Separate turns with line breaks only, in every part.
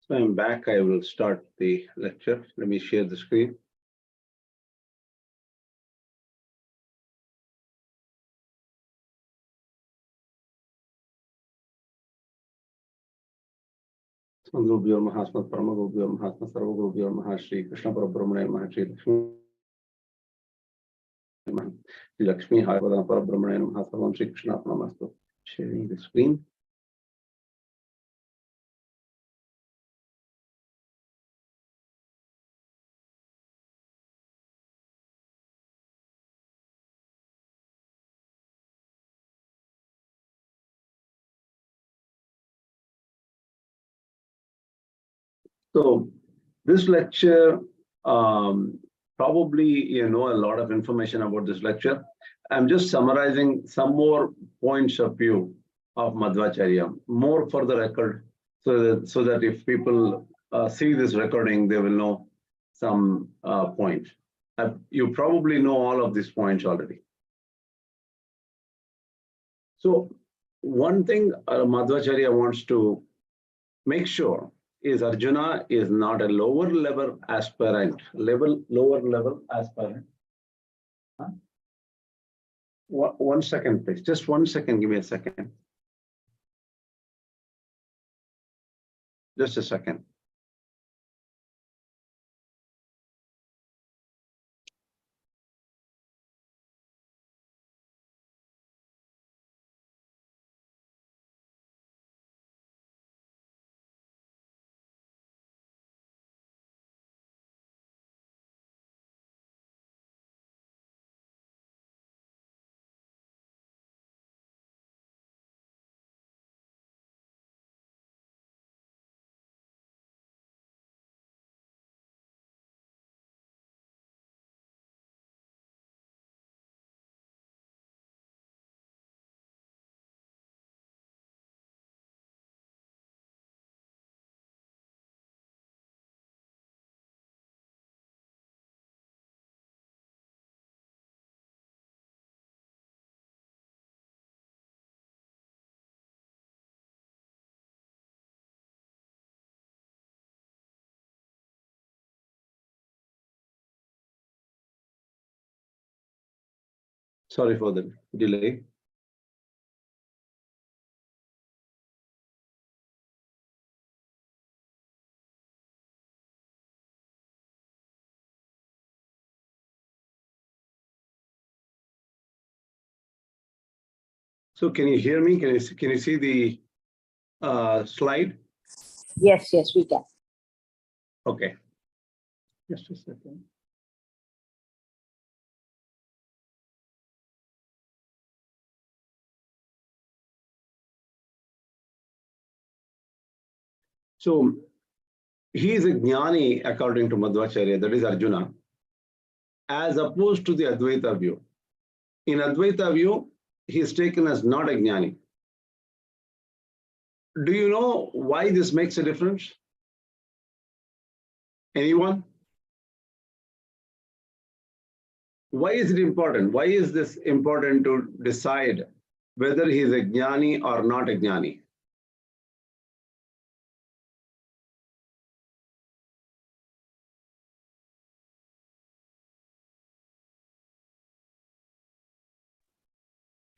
So I'm back. I will start the lecture. Let me share the screen. Gurubhyo Mahasmat Parama Gurubhyo Mahasmat Sarva Gurubhyo Mahashri Krishna Parabrahmane Mahashri Lakshmi Harvada Parabrahmane Mahasavam Shri Krishna Namastu. Sharing the screen. So this lecture, probably you know a lot of information about this lecture. I'm just summarizing some more points of view of Madhvacharya, more for the record, so that if people see this recording, they will know some points. You probably know all of these points already. So one thing Madhvacharya wants to make sure is Arjuna is not a lower level aspirant. Lower level aspirant. Huh? 1 second, please. Just 1 second. Give me a second. Just a second. Sorry for the delay. So can you hear me? Can you see the slide?
Yes, we can.
Okay. Just a second. So he is a Gyani according to Madhvacharya, that is Arjuna, as opposed to the Advaita view. In Advaita view, he is taken as not a Gyani. Do you know why this makes a difference? Anyone? Why is it important? Why is this important to decide whether he is a Gyani or not a Gyani?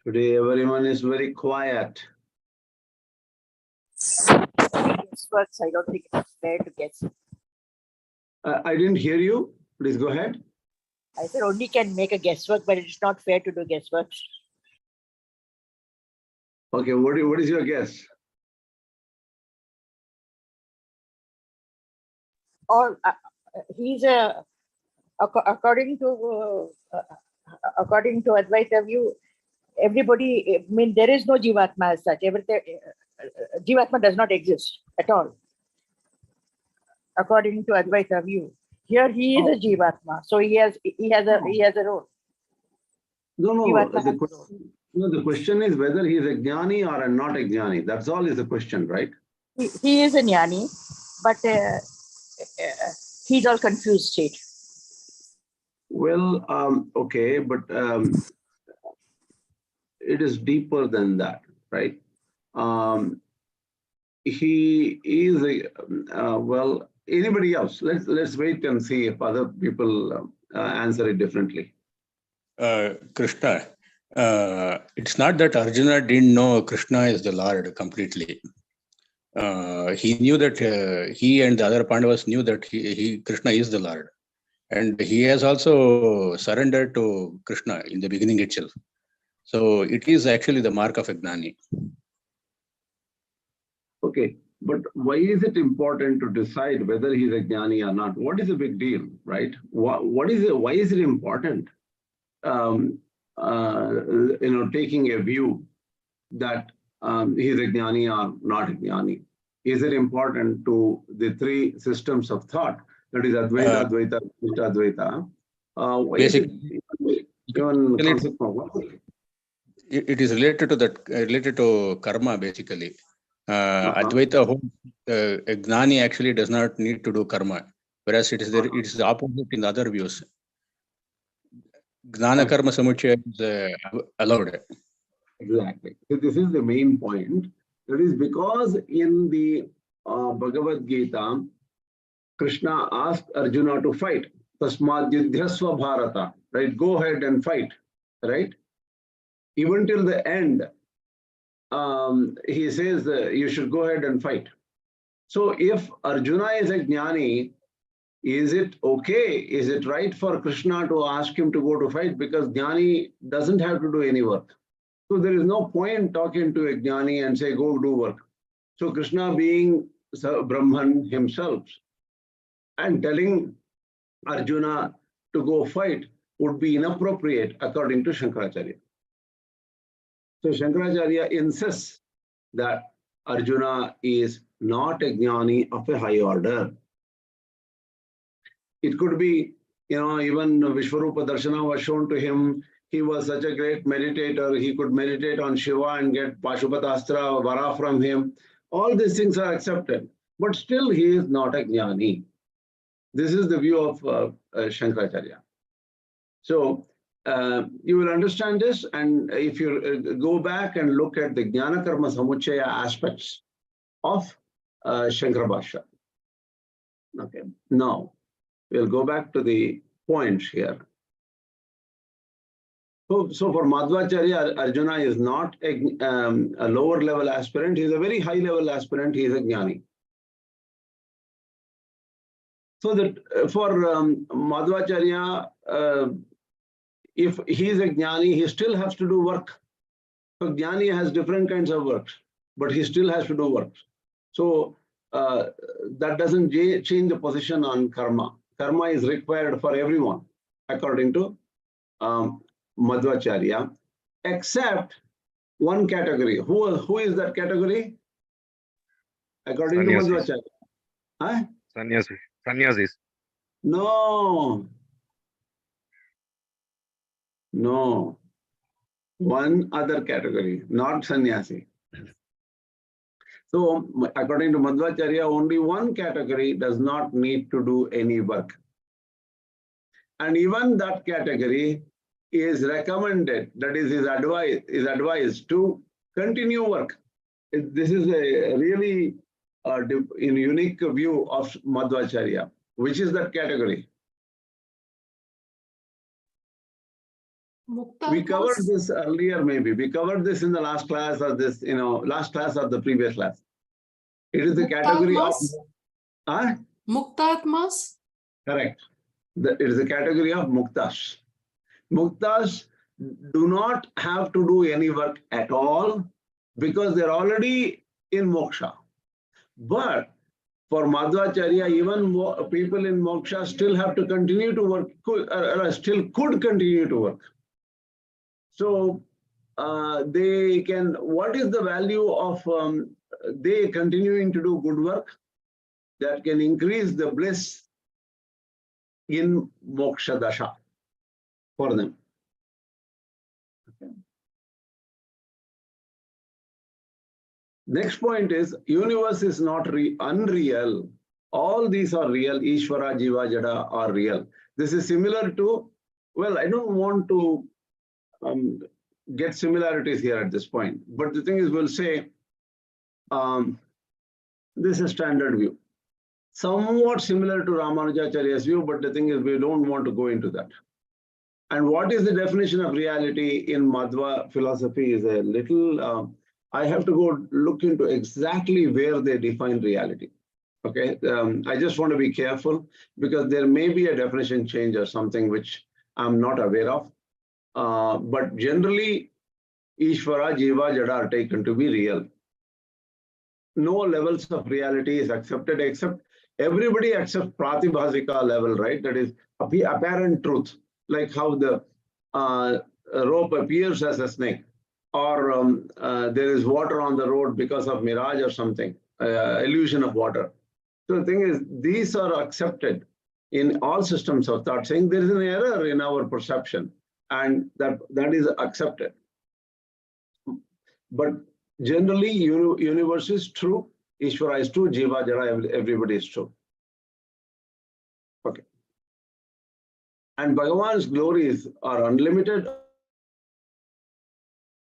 Today, everyone is very quiet.
Guessworks, I don't think it's fair to guess.
I didn't hear you. Please go ahead.
I said only can make a guesswork, but it's not fair to do guessworks.
Okay, what is your guess?
Or he's according to Advaita view, everybody, I mean, there is no Jivatma as such. Jivatma does not exist at all. According to Advaita view, here he is a Jivatma, so he has a role.
No. The question is whether he is a Gyani or not a Gyani. That's all is the question, right?
He is a Jnani, but he's all confused state.
Well, okay, but it is deeper than that, right? he is well, anybody else? Let's wait and see if other people answer it differently.
Krishna, it's not that Arjuna didn't know Krishna is the Lord completely. He knew that he and the other Pandavas knew that Krishna is the Lord, and he has also surrendered to Krishna in the beginning itself. So it is actually the mark of a Gyani.
Okay, but why is it important to decide whether he's a Gyani or not? What is the big deal, right? What is it? Why is it important? Taking a view that he's a Gyani or not a Gyani. Is it important to the three systems of thought? That is Advaita, Dvaita, Advaita. Why is it even concept of what?
It is related to that, related to karma basically. Advaita holds a Gyani actually does not need to do karma, whereas it is the opposite in the other views. Gnana karma samuchaya is allowed.
Exactly. So this is the main point. That is because in the Bhagavad Gita, Krishna asked Arjuna to fight. Tasmad yudhyasva bharata. Right? Go ahead and fight. Right? Even till the end, he says you should go ahead and fight. So if Arjuna is a Gyani, is it okay? Is it right for Krishna to ask him to go to fight? Because Gyani doesn't have to do any work. So there is no point talking to a Gyani and say, go do work. So Krishna being Brahman himself and telling Arjuna to go fight would be inappropriate according to Shankaracharya. So Shankaracharya insists that Arjuna is not a Gyani of a high order. It could be, even Vishwaroopa Darshana was shown to him. He was such a great meditator. He could meditate on Shiva and get Pashupatastra, Vara from him. All these things are accepted. But still, he is not a Gyani. This is the view of Shankaracharya. So, you will understand this. And if you go back and look at the Jnana Karma Samuchaya aspects of Shankara Bhashya. Okay. Now, we'll go back to the points here. So for Madhvacharya, Arjuna is not a lower level aspirant. He is a very high level aspirant. He is a Gyani. So that for Madhvacharya, if he is a Gyani, he still has to do work. So Gyani has different kinds of works, but he still has to do work. So that doesn't change the position on karma. Karma is required for everyone, according to Madhvacharya, except one category. Who is that category? According to Madhvacharya. Huh?
Sannyasis.
No. One other category, not sannyasi. So, according to Madhvacharya, only one category does not need to do any work. And even that category is recommended, that is advised to continue work. This is a really unique view of Madhvacharya. Which is that category?
Mukta
We covered this earlier, maybe. We covered this in the last class or this, last class or the previous class. It is the category of...
Muktatmas?
Correct. It is the category of Muktas. Muktas do not have to do any work at all because they're already in Moksha. But for Madhvacharya, even people in Moksha still have to continue to work, still could continue to work. So they can, what is the value of they continuing to do good work that can increase the bliss in Moksha Dasha for them? Okay. Next point is, universe is not unreal. All these are real. Ishwara, Jiva, Jada are real. This is similar to, well, I don't want to get similarities here at this point. But the thing is, we'll say, This is a standard view. Somewhat similar to Ramanujacharya's view, but the thing is, we don't want to go into that. And what is the definition of reality in Madhva philosophy is a little, I have to go look into exactly where they define reality. Okay, I just want to be careful because there may be a definition change or something which I'm not aware of. But generally, Ishwara, Jiva, Jada are taken to be real. No levels of reality is accepted except everybody accepts Pratibhasika level, right? That is apparent truth, like how the rope appears as a snake, or there is water on the road because of mirage or something, illusion of water. So the thing is, these are accepted in all systems of thought, saying there is an error in our perception, and that is accepted. But generally, universe is true, Ishvara is true, Jiva, Jara, everybody is true. Okay. And Bhagavan's glories are unlimited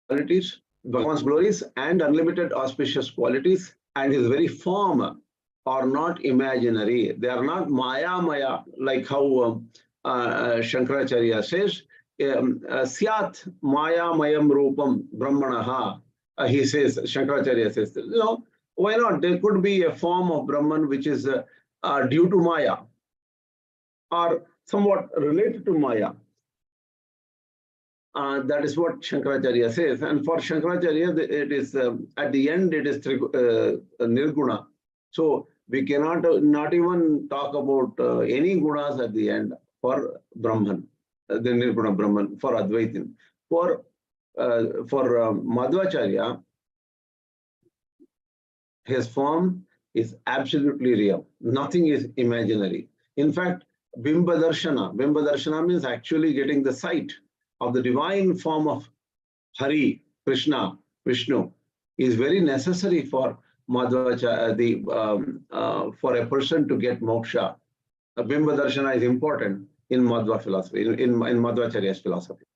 qualities, Bhagavan's glories and unlimited auspicious qualities, and his very form are not imaginary. They are not maya, like how Shankaracharya says, Syat maya mayam rupam brahmanaha. He says, Shankaracharya says, why not? There could be a form of Brahman which is due to Maya or somewhat related to Maya. That is what Shankaracharya says. And for Shankaracharya, it is at the end, it is Nirguna. So we cannot not even talk about any gunas at the end for Brahman, the Nirguna Brahman, for Advaitin. For Madhvacharya, his form is absolutely real. Nothing is imaginary. In fact, Bimba Darshana means actually getting the sight of the divine form of Hari, Krishna, Vishnu, is very necessary for Madhvacharya, for a person to get moksha. Bimba Darshana is important in Madhva philosophy, in Madhvacharya's philosophy.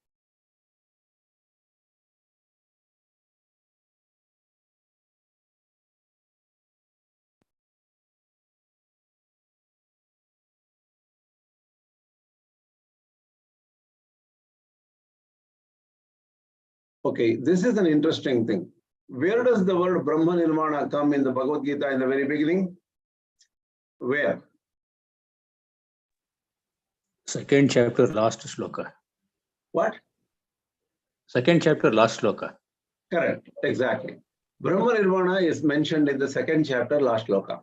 Okay, this is an interesting thing. Where does the word Brahma Nirvana come in the Bhagavad Gita in the very beginning? Where?
Second chapter, last sloka.
What?
Second chapter, last sloka.
Correct, exactly. Brahma Nirvana is mentioned in the second chapter, last sloka.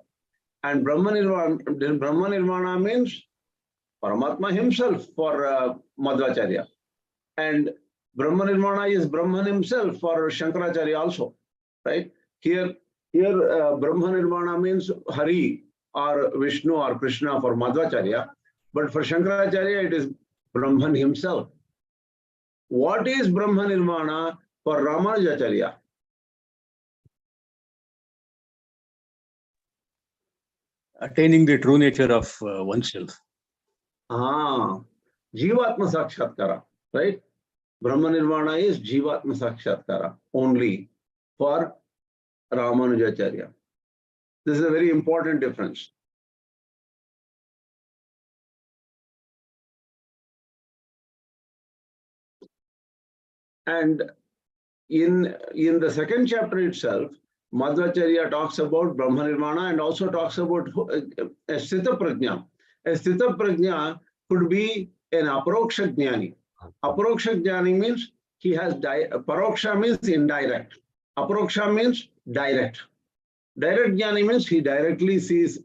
And Brahma Nirvana means Paramatma himself for Madhvacharya. And Brahma Nirvana is Brahman himself for Shankaracharya also, right? Here Brahma Nirvana means Hari or Vishnu or Krishna for Madhvacharya, but for Shankaracharya it is Brahman himself. What is Brahma Nirvana for Ramanuja.org?
Attaining the true nature of oneself.
Jivatma Sakshatkara, right? Brahma Nirvana is Jivatma Sakshatkara only for Ramanuja.org. This is a very important difference. And in the second chapter itself, Madhvacharya talks about Brahma Nirvana and also talks about a Sthita Prajna. A Sthita Prajna could be an Approximate Gyani. Approximate Gyani means he has Paroksha means indirect. Approksha means direct. Direct Gyani means he directly sees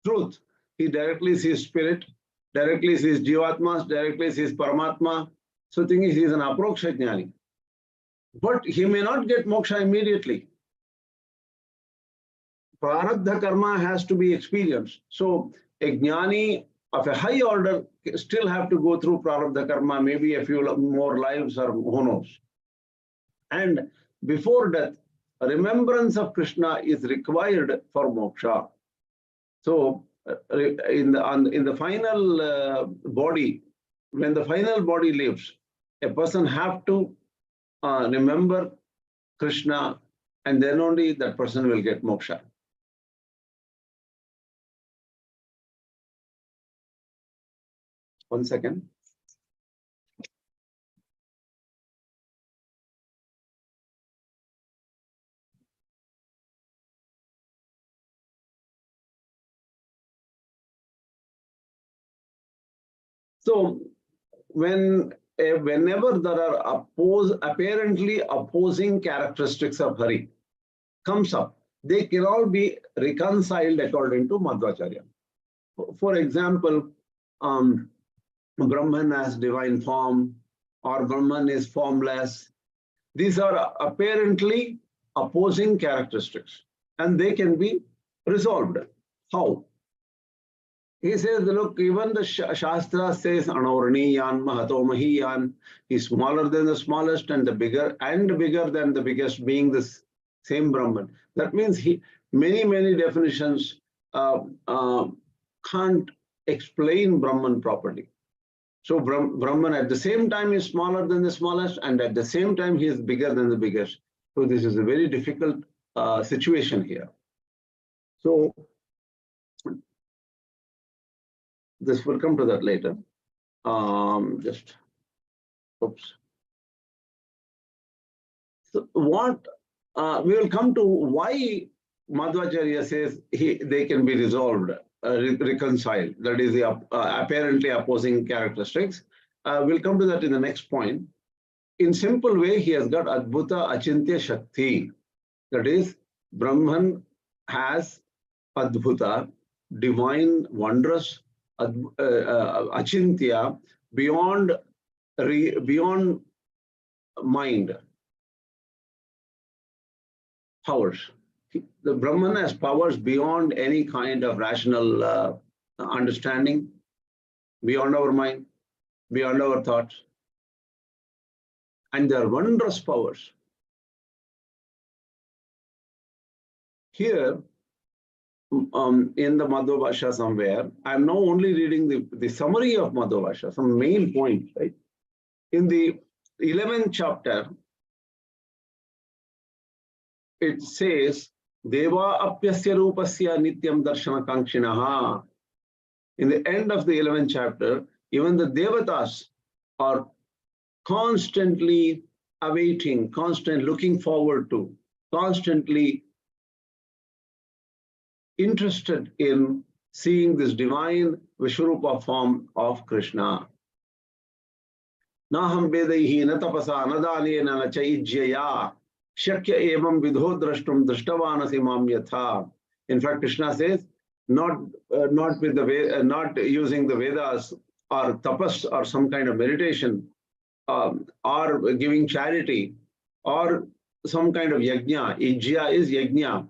truth. He directly sees spirit, directly sees Jivatma, directly sees Paramatma. So thing is, he is an Approximate Gyani. But he may not get moksha immediately. Prarabdha karma has to be experienced. So a Gyani of a high order still have to go through Prarabdha karma, maybe a few more lives or who knows. And before death, remembrance of Krishna is required for moksha. So in the final body, when the final body leaves, a person have to remember Krishna, and then only that person will get moksha. 1 second. So whenever there are apparently opposing characteristics of Hari comes up, they can all be reconciled according to Madhvacharya. For example, Brahman has divine form, or Brahman is formless. These are apparently opposing characteristics, and they can be resolved. How? He says, look, even the Shastra says, Anauraniyan, Mahato Mahiyan, is smaller than the smallest and bigger than the biggest, being this same Brahman. That means many definitions can't explain Brahman properly. So Brahman at the same time is smaller than the smallest, and at the same time he is bigger than the biggest. So this is a very difficult situation here. So this will come to that later. So what we will come to why Madhvacharya says they can be resolved, reconciled. That is the apparently opposing characteristics. We'll come to that in the next point. In simple way, he has got Adbhuta Achintya Shakti. That is, Brahman has Adbhuta, divine, wondrous, Achintya, beyond mind powers. The Brahman has powers beyond any kind of rational understanding, beyond our mind, beyond our thoughts. And they are wondrous powers. Here, in the Madhva somewhere, I'm now only reading the summary of Madhva, some main points, right? In the 11th chapter, it says, Deva apyasya rupasya nityam darshana kankshinaha. In the end of the 11th chapter, even the Devatas are constantly awaiting, constantly looking forward to, constantly interested in seeing this divine Vishwaroopa form of Krishna. Naham vedaihi na tapasa nadanena na chaijyaya shakya evam vidho drashtum drishtavanasi mam yatha. In fact, Krishna says, not using the Vedas or tapas or some kind of meditation, or giving charity, or some kind of yajna. Ijya is yajna.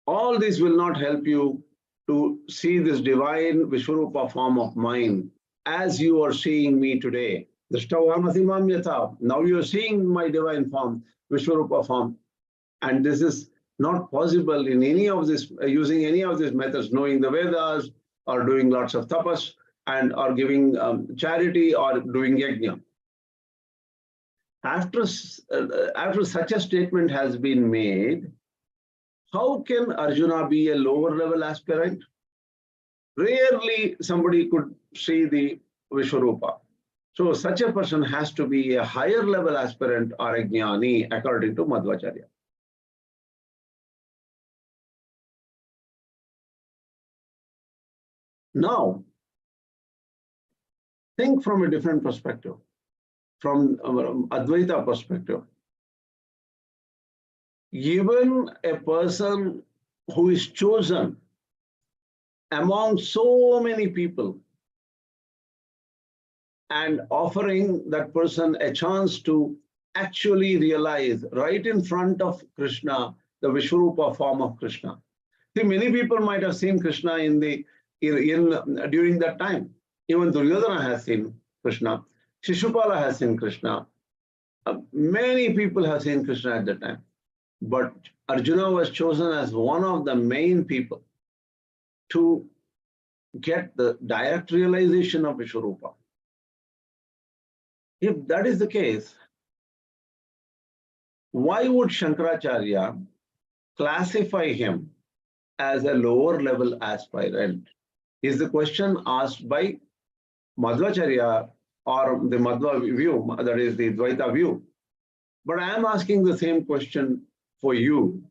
All this will not help you to see this divine Vishwaroopa form of mine as you are seeing me today. Now you are seeing my divine form, Vishwaroopa form. And this is not possible in any of this, using any of these methods, knowing the Vedas, or doing lots of tapas, and or giving charity, or doing yajna. After such a statement has been made, how can Arjuna be a lower level aspirant? Rarely somebody could see the Vishwaroopa. So such a person has to be a higher level aspirant or a Gyani, according to Madhvacharya. Now, think from a different perspective, from Advaita perspective. Even a person who is chosen among so many people and offering that person a chance to actually realize right in front of Krishna the Vishwaroopa form of Krishna. See, many people might have seen Krishna during that time. Even Duryodhana has seen Krishna. Shishupala has seen Krishna. Many people have seen Krishna at that time. But Arjuna was chosen as one of the main people to get the direct realization of Vishwaroopa. If that is the case, why would Shankaracharya classify him as a lower level aspirant? Is the question asked by Madhvacharya or the Madhva view, that is the Dvaita view. But I am asking the same question for you.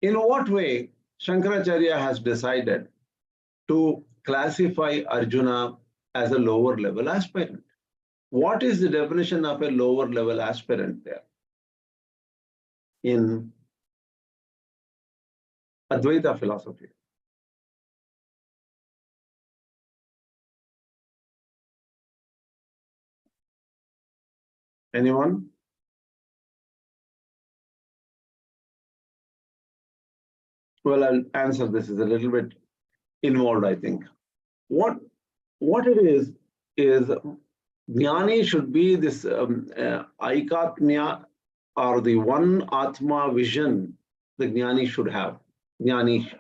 In what way Shankaracharya has decided to classify Arjuna as a lower level aspirant? What is the definition of a lower level aspirant there in Advaita philosophy? Anyone? Well, I'll answer this. Is a little bit involved, I think. What it is Gyani should be this aikatmya or the one Atma vision the Gyani should have. Gyani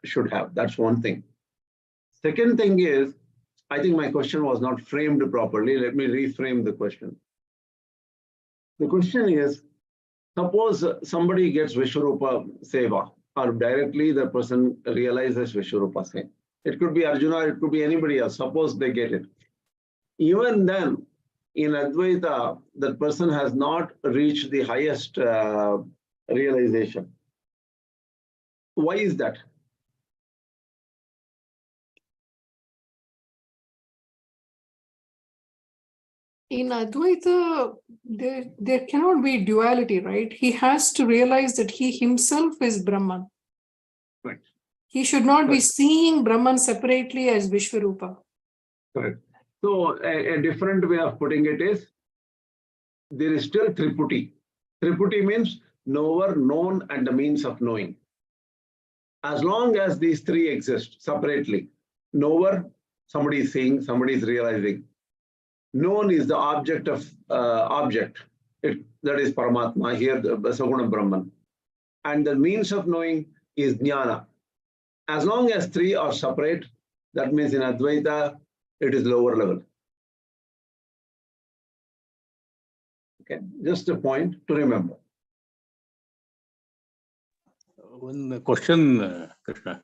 should have. That's one thing. Second thing is, I think my question was not framed properly. Let me reframe the question. The question is, suppose somebody gets Vishwaroopa Seva, or directly the person realizes Vishwaroopa Seva. It could be Arjuna, it could be anybody else. Suppose they get it. Even then, in Advaita, that person has not reached the highest realization. Why is that?
In Advaita, there cannot be duality, right? He has to realize that he himself is Brahman.
Right.
He should not be
Correct.
seeing Brahman separately as Vishwaroopa.
Correct. So a different way of putting it is, there is still Triputi. Triputi means knower, known, and the means of knowing. As long as these three exist separately, knower, somebody is seeing, somebody is realizing. Known is the object of object. That is Paramatma, here the Saguna Brahman. And the means of knowing is Jnana. As long as three are separate, that means in Advaita, it is lower level. Okay, just a point to remember.
One question, Krishna.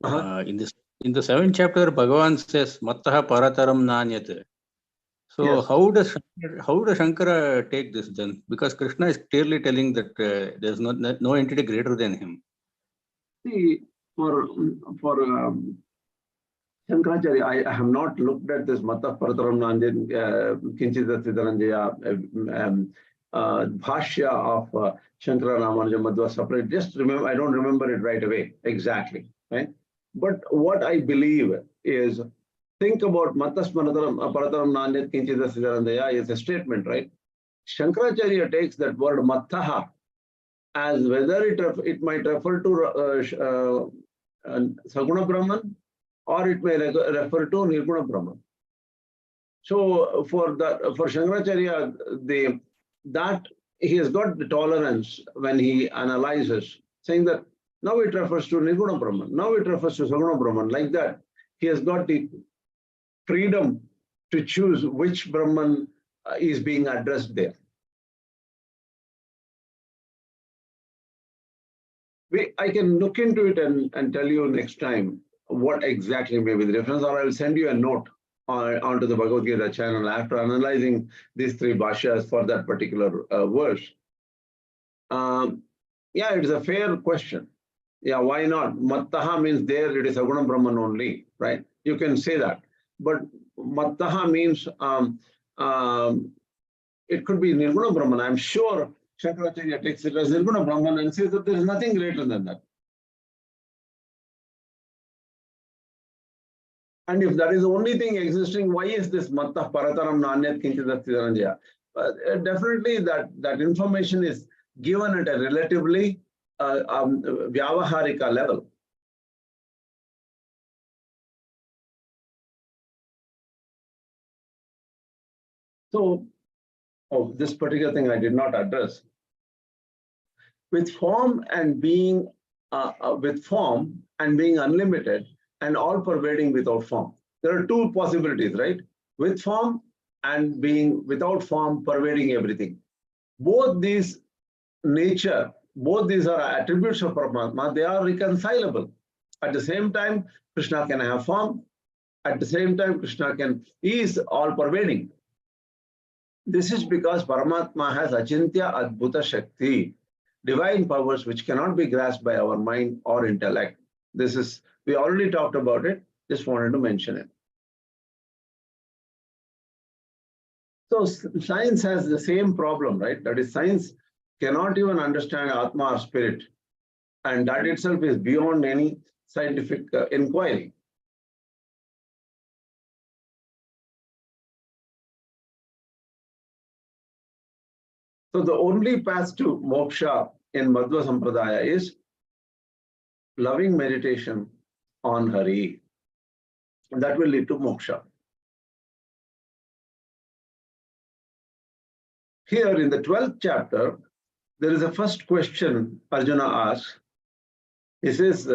In the 7th chapter, Bhagavan says, Mattaha parataram nanyat. So
Yes.
how does Shankara take this then? Because Krishna is clearly telling that there's no entity greater than him.
See, for Shankaracharya, I have not looked at this Mattah Parataram Nandyan Kinchita Siddharanjaya Bhashya of Shankara Ramanuja Madhva separate. Just remember, I don't remember it right away exactly. Right? But what I believe is, think about Mattah Parataram Nandyan Kinchita Siddharanjaya is a statement, right? Shankaracharya takes that word Mattaha as whether it might refer to Saguna Brahman, or it may refer to Nirguna Brahman. So for Shankaracharya, that he has got the tolerance when he analyzes, saying that now it refers to Nirguna Brahman, now it refers to Saguna Brahman, like that. He has got the freedom to choose which Brahman is being addressed there. I can look into it and tell you next time what exactly may be the difference, or I will send you a note onto the Bhagavad Gita channel after analyzing these three bhashyas for that particular verse. Yeah, it is a fair question. Yeah, why not? Mattaha means there it is Saguna Brahman only, right? You can say that. But Mattaha means it could be Nirguna Brahman. I'm sure Shankaracharya takes it as Nirguna Brahman and says that there is nothing greater than that. And if that is the only thing existing, why is this Mattah Parataram Nanyat Kinchita Siddharanjaya? Definitely that information is given at a relatively Vyavaharika level. So, this particular thing I did not address. With form and being unlimited and all pervading without form. There are two possibilities, right? With form and being without form, pervading everything. Both these are attributes of Paramatma. They are reconcilable. At the same time, Krishna can have form, At the same time, Krishna he is all pervading. This is because Paramatma has Achintya Adbhuta Shakti, divine powers which cannot be grasped by our mind or intellect. We already talked about it, just wanted to mention it. So science has the same problem, right? That is, science cannot even understand Atma or spirit. And that itself is beyond any scientific inquiry. So the only path to moksha in Madhva Sampradaya is loving meditation on Hari. And that will lead to moksha. Here in the 12th chapter, there is a first question Arjuna asks. He says,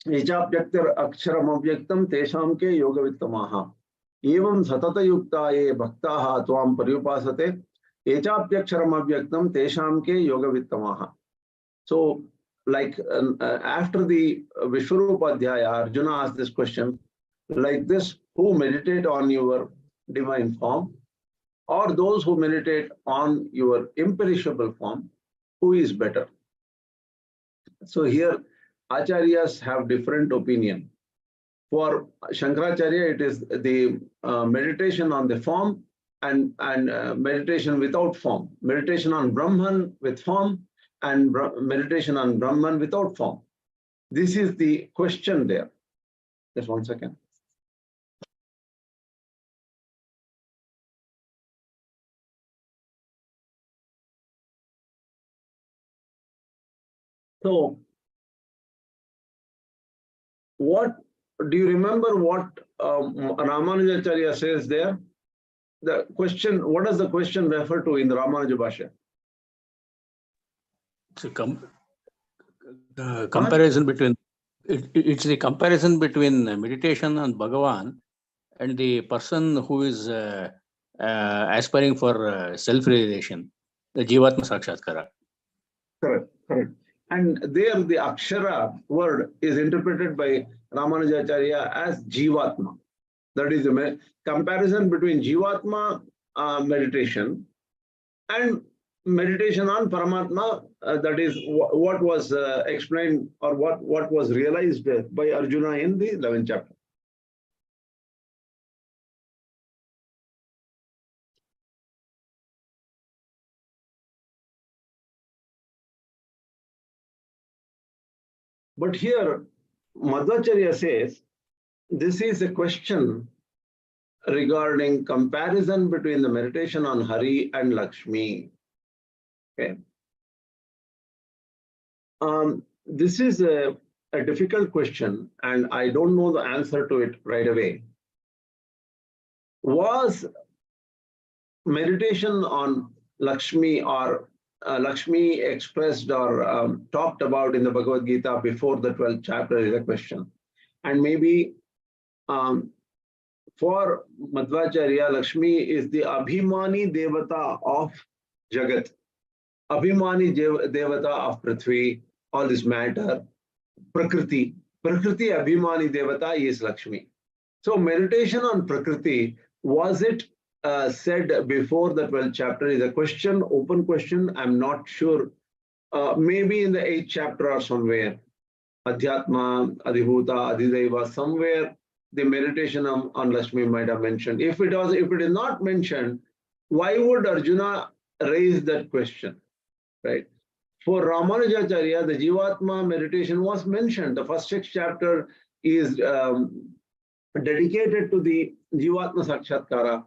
Echapyaktar aksharam avyaktam tesham ke yoga vittamaha. Evam satata yuktaye bhaktaha tvam paryupasate. Echapyaksharam avyaktam tesham ke yoga vittamaha. So, like after the Vishwaroopa Adhyaya, Arjuna asked this question, like this, who meditate on your divine form, or those who meditate on your imperishable form, who is better? So here, Acharyas have different opinion. For Shankaracharya, it is the meditation on the form and meditation without form. Meditation on Brahman with form and meditation on Brahman without form. This is the question there. Just 1 second. So, what do you remember what Ramanuja.org says there? The question, what does the question refer to in the Ramanuja Bhashya?
It's the comparison between it's the comparison between meditation on Bhagavan and the person who is aspiring for self-realization, the Jivatma Sakshatkara.
Correct, correct. And there the Akshara word is interpreted by Ramanujacharya as Jivatma. That is the comparison between Jivatma meditation and meditation on Paramatma. That is what was explained or what was realized by Arjuna in the 11th chapter. But here, Madhvacharya says, this is a question regarding comparison between the meditation on Hari and Lakshmi. Okay. This is a difficult question, and I don't know the answer to it right away. Was meditation on Lakshmi or Lakshmi expressed or talked about in the Bhagavad Gita before the 12th chapter is a question. And maybe for Madhvacharya, Lakshmi is the Abhimani Devata of Jagat, Abhimani Devata of Prithvi, all this matter, Prakriti. Prakriti Abhimani Devata is Lakshmi. So meditation on Prakriti, was it said before the 12th chapter is a question, open question, I'm not sure. Maybe in the 8th chapter or somewhere, Adhyatma, Adhibhuta, Adhideva, somewhere the meditation on Lakshmi might have mentioned. If it is not mentioned, why would Arjuna raise that question, right? For Ramanujacharya, the Jivatma meditation was mentioned. The first 6th chapter is dedicated to the Jivatma Sakshatkara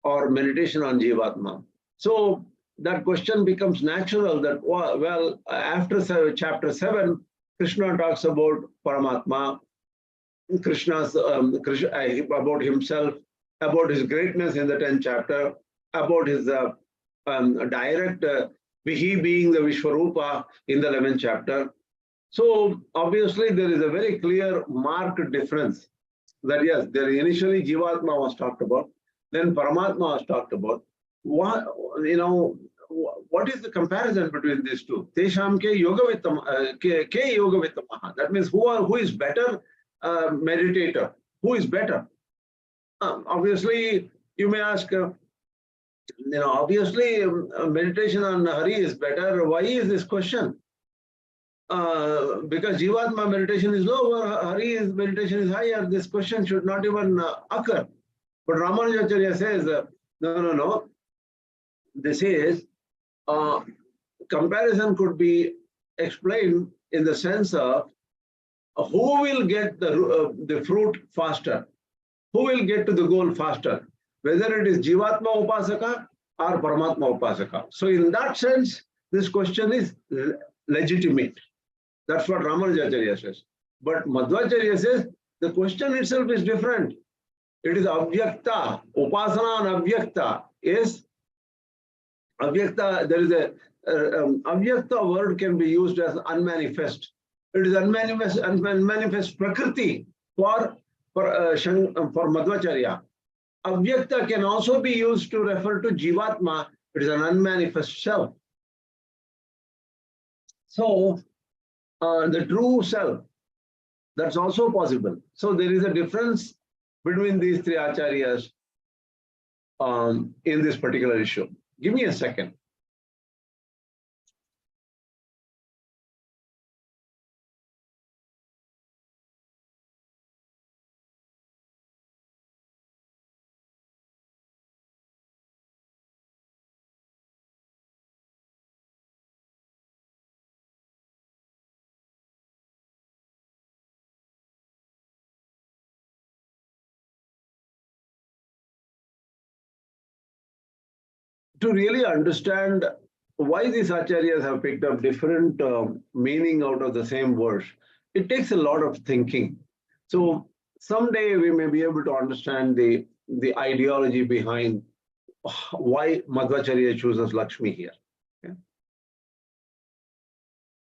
or meditation on Jivatma. So that question becomes natural that, well, after chapter 7, Krishna talks about Paramatma, Krishna's about himself, about his greatness in the 10th chapter, about his direct, he being the Vishwaroopa in the 11th chapter. So obviously there is a very clear marked difference that yes, there initially Jivatma was talked about, then Paramatma was talked about. What is the comparison between these two? Tesham ke yoga vittamaha. That means who is better meditator? who is better? Obviously, you may ask, obviously meditation on Hari is better. Why is this question? Because Jivatma meditation is lower, Hari's meditation is higher. This question should not even occur. But Ramanuja.org says, no. This is, comparison could be explained in the sense of who will get the fruit faster, who will get to the goal faster, whether it is Jivatma Upasaka or Paramatma Upasaka. So in that sense, this question is legitimate. That's what Ramanuja.org says. But Madhvacharya says the question itself is different. It is Avyakta. Upasana and Avyakta is Avyakta. There is a Avyakta word can be used as unmanifest. It is unmanifest Prakriti for Madhvacharya. Avyakta can also be used to refer to Jivatma. It is an unmanifest self. So the true self, that's also possible. So there is a difference between these three acharyas in this particular issue. Give me a second. To really understand why these acharyas have picked up different meaning out of the same verse, it takes a lot of thinking. So someday we may be able to understand the ideology behind why Madhvacharya chooses Lakshmi here. Okay?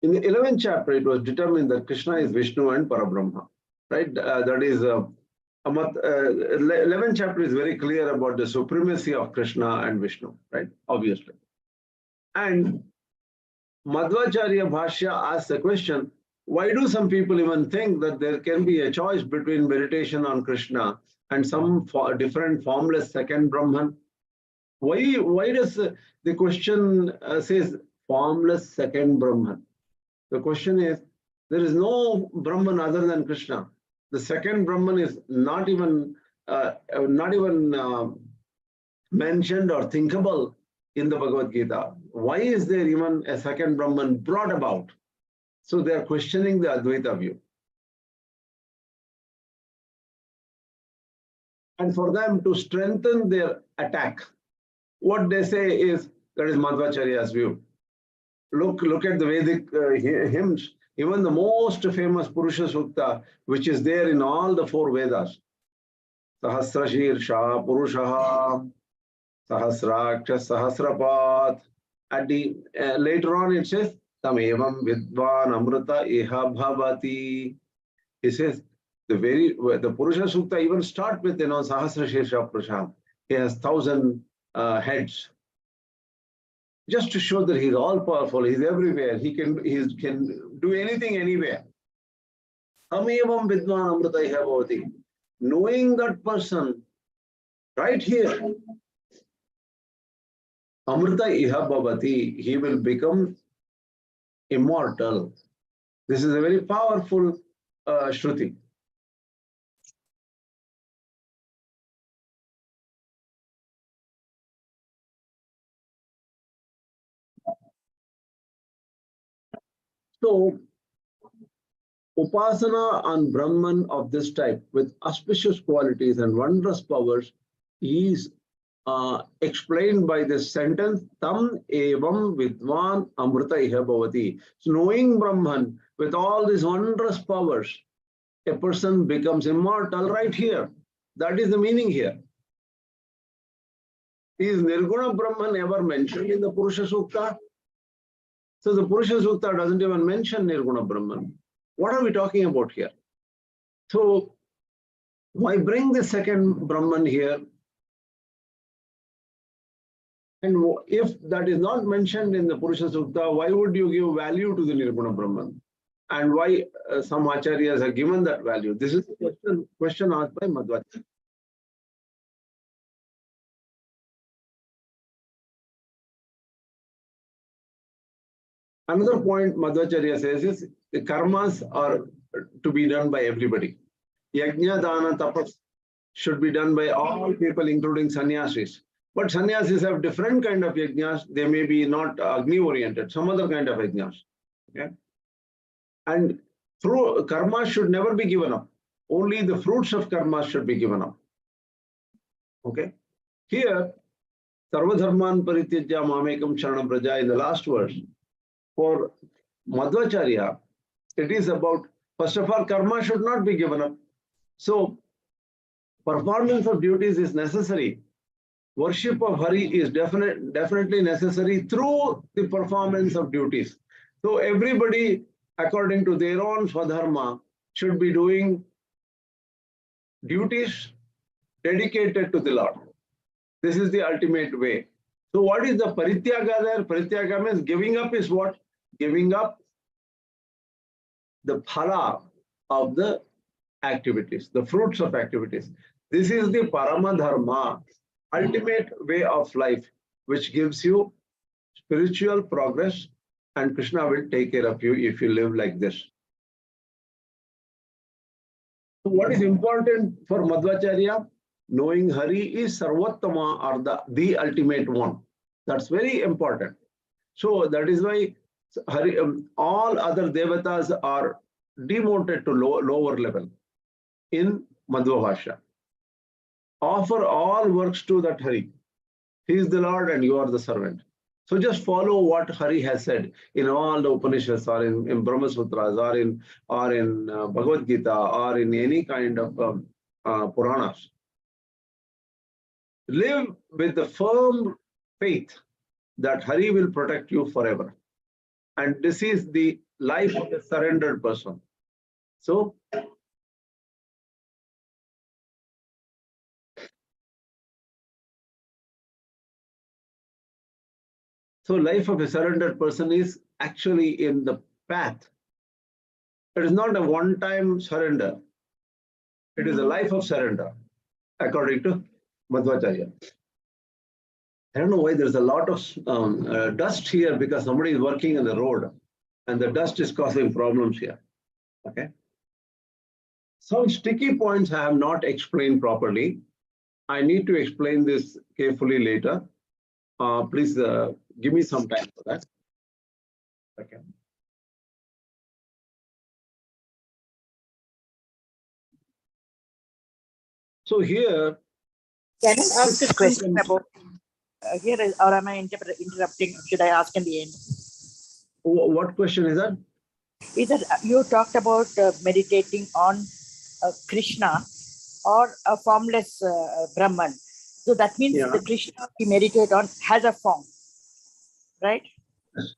In the 11th chapter, it was determined that Krishna is Vishnu and Parabrahma, right? That is 11th chapter is very clear about the supremacy of Krishna and Vishnu, right? Obviously. And Madhvacharya Bhashya asks the question, why do some people even think that there can be a choice between meditation on Krishna and some different formless second Brahman? Why does the question says formless second Brahman? The question is, there is no Brahman other than Krishna. The second Brahman is not even mentioned or thinkable in the Bhagavad Gita. Why is there even a second Brahman brought about? So they are questioning the Advaita view. And for them to strengthen their attack, what they say is, that is Madhvacharya's view. Look at the Vedic hymns. Even the most famous Purusha Sukta, which is there in all the four Vedas. Sahasra Shirsha Purushaha, Sahasraksha Sahasrapat. At the later on it says, Tamevam Vidvan Amrita Iha Bhavati. He says, the Purusha Sukta even start with, Sahasra Shirsha Purusha. He has 1,000 heads. Just to show that he's all powerful, he's everywhere, he can do anything anywhere. Amevam Vidvan Amrita Iha Bhavati. Knowing that person right here, Amrita Iha Bhavati, he will become immortal. This is a very powerful Shruti. So, Upasana on Brahman of this type with auspicious qualities and wondrous powers is explained by this sentence, Tam evam vidvan amrita iha bhavati. So knowing Brahman with all these wondrous powers, a person becomes immortal right here. That is the meaning here. Is Nirguna Brahman ever mentioned in the Purusha Sukta? So the Purusha Sukta doesn't even mention Nirguna Brahman. What are we talking about here? So why bring the second Brahman here? And if that is not mentioned in the Purusha Sukta, why would you give value to the Nirguna Brahman? and why some acharyas are given that value. This is the question asked by Madhva. Another point Madhvacharya says is the karmas are to be done by everybody. Yajna, dana, tapas should be done by all people, including sannyasis. But sannyasis have different kind of yajnas. They may be not Agni oriented, some other kind of yajnas. Okay? And through karma should never be given up. Only the fruits of karma should be given up. Okay? Here, Sarvadharman Parityajya Mamekam Sharanam Praja in the last verse, for Madhvacharya, it is about, first of all, karma should not be given up. So, performance of duties is necessary. Worship of Hari is definitely necessary through the performance of duties. So, everybody, according to their own swadharma, should be doing duties dedicated to the Lord. This is the ultimate way. So what is the parityaga there? Parityaga means giving up is what? Giving up the phala of the activities, the fruits of activities. This is the paramadharma, ultimate way of life, which gives you spiritual progress, and Krishna will take care of you if you live like this. So what is important for Madhvacharya? Knowing Hari is Sarvattama, or the ultimate one. That's very important. So that is why Hari, all other Devatas are demoted to lower level in Madhva Bhasha. Offer all works to that Hari. He is the Lord and you are the servant. So just follow what Hari has said in all the Upanishads, or in Brahma Sutras, or in Bhagavad Gita, or in any kind of Puranas. Live with the firm faith that Hari will protect you forever. And this is the life of a surrendered person. So, life of a surrendered person is actually in the path. It is not a one-time surrender. It is a life of surrender, according to Madhvacharya. I don't know why there's a lot of dust here, because somebody is working on the road and the dust is causing problems here. Okay. Some sticky points I have not explained properly. I need to explain this carefully later. Please give me some time for that. Okay. So here,
can I ask a question about here, or am I interrupting? Should I ask in the end?
What question is that?
Is that you talked about meditating on Krishna or a formless Brahman. So that means the Krishna we meditate on has a form, right?
Yes.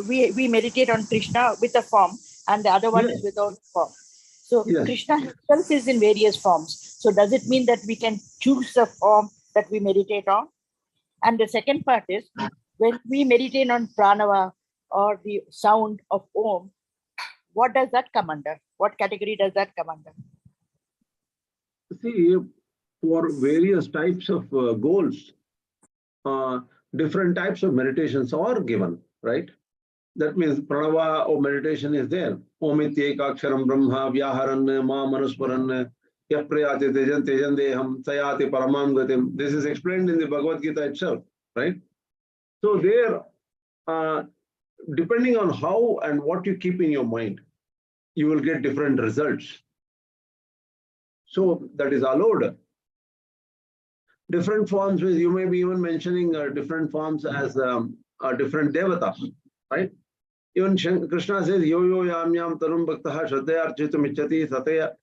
We meditate on Krishna with a form, and the other one is without form. So Krishna himself is in various forms. So does it mean that we can choose the form that we meditate on? And the second part is, when we meditate on pranava or the sound of Om, what does that come under? What category does that come under?
See, for various types of goals, different types of meditations are given, right? That means pranava or meditation is there. Omityeka Aksharam Brahma Vyaharan Ma Manusparan Yaprayati Tejan Tejan Deham Sayati Paramam Gatim. This is explained in the Bhagavad Gita itself, right? So there, depending on how and what you keep in your mind, you will get different results. So that is allowed. Different forms, you may be even mentioning different forms as different devatas, right? Even Krishna says, yo yo yam yam tarum bhaktaha shraddhaya architum ichchati sataya,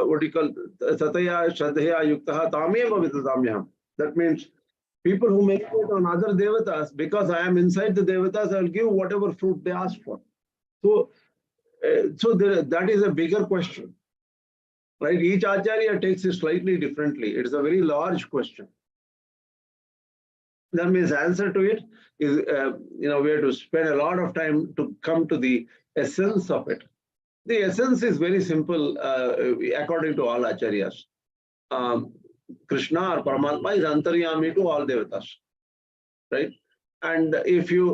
what do you call, sataya shraddhaya yuktaha tameva vidatamyam. That means people who meditate on other devatas, because I am inside the devatas, I will give whatever fruit they ask for. So, that is a bigger question, right? Each acharya takes it slightly differently. It is a very large question. That means answer to it is, we have to spend a lot of time to come to the essence of it. The essence is very simple according to all acharyas. Krishna or Paramatma is antaryami to all devatas, right? And if any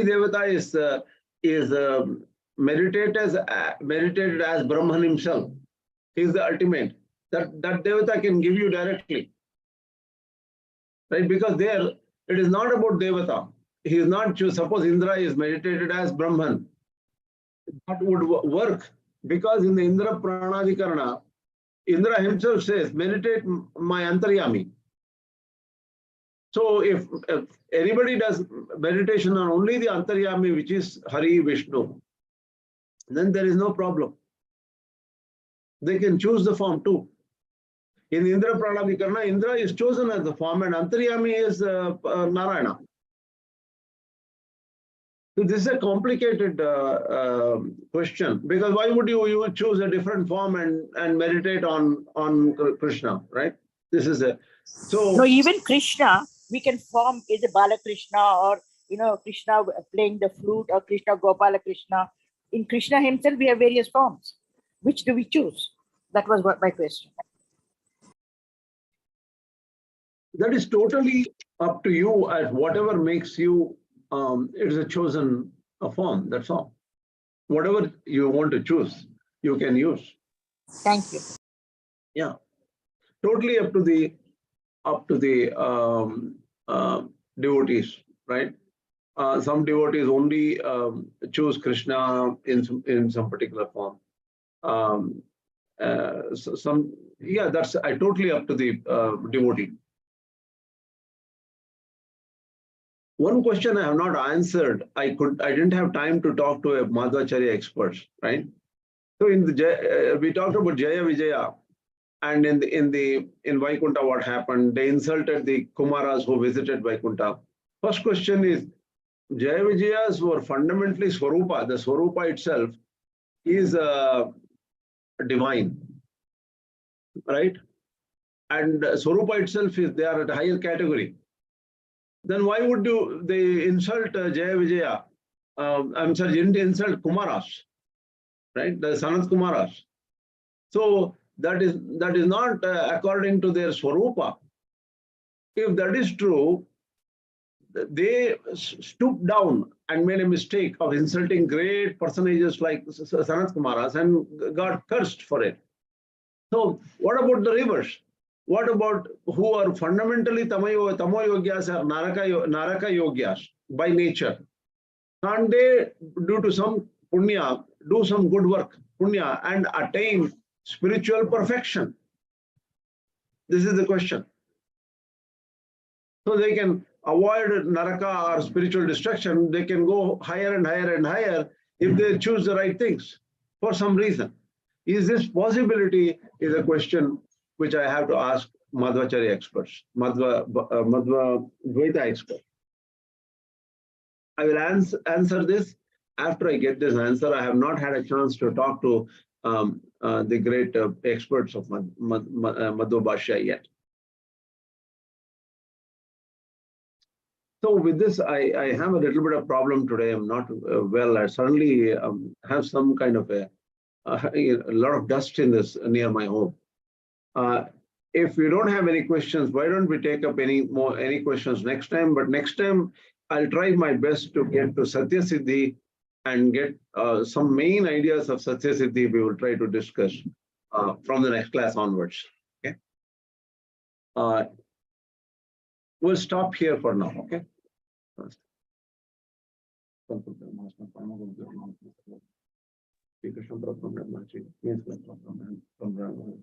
devata is meditated as Brahman himself, he is the ultimate. That devata can give you directly, right? Because there it is not about devata. He is not. Suppose Indra is meditated as Brahman, that would work, because in the Indra Pranadikarana, Indra himself says, meditate my antaryami. So if anybody does meditation on only the antaryami, which is Hari Vishnu, then there is no problem. They can choose the form too. In Indra Pranadikarana, Indra is chosen as the form and antaryami is Narayana. So this is a complicated question, because why would you choose a different form and meditate on Krishna, right? This is a
no, even Krishna we can form is a Balakrishna, or Krishna playing the flute, or Krishna Gopala Krishna. In Krishna himself we have various forms. Which do we choose? That was my question.
That is totally up to you, as whatever makes you. It is a chosen form. That's all. Whatever you want to choose, you can use.
Thank you.
Yeah, totally up to the devotees, right? Some devotees only choose Krishna in some particular form. That's totally up to the devotee. One question I have not answered. I didn't have time to talk to a Madhvacharya expert, right? So we talked about Jaya Vijaya, and in Vaikuntha what happened? They insulted the Kumaras who visited Vaikuntha. First question is, Jaya Vijayas were fundamentally Swarupa. The Swarupa itself is divine, right? And Swarupa itself they are at a higher category. Then why would they insult Jaya Vijaya? I'm sorry, didn't insult Kumaras, right? The Sanat Kumaras. So that is not according to their Swarupa. If that is true, they stooped down and made a mistake of insulting great personages like Sanat Kumaras and got cursed for it. So what about the reverse? What about who are fundamentally Tamo Yogyas or Naraka Yogyas by nature? Can't they, due to some punya, do some good work, punya, and attain spiritual perfection? This is the question. So they can avoid Naraka or spiritual destruction. They can go higher and higher and higher if they choose the right things for some reason. Is this possibility is a question which I have to ask Madhvacharya experts, Madhva Dvaita experts. I will answer this after I get this answer. I have not had a chance to talk to the great experts of Madhvacharya yet. So with this, I have a little bit of problem today. I'm not well. I suddenly have some kind of a lot of dust in this near my home. If we don't have any questions, why don't we take up any questions next time? But next time, I'll try my best to get to Satya Siddhi and get some main ideas of Satya Siddhi we will try to discuss from the next class onwards. Okay. We'll stop here for now. Okay. Krishna from Brahman, means from Brahman,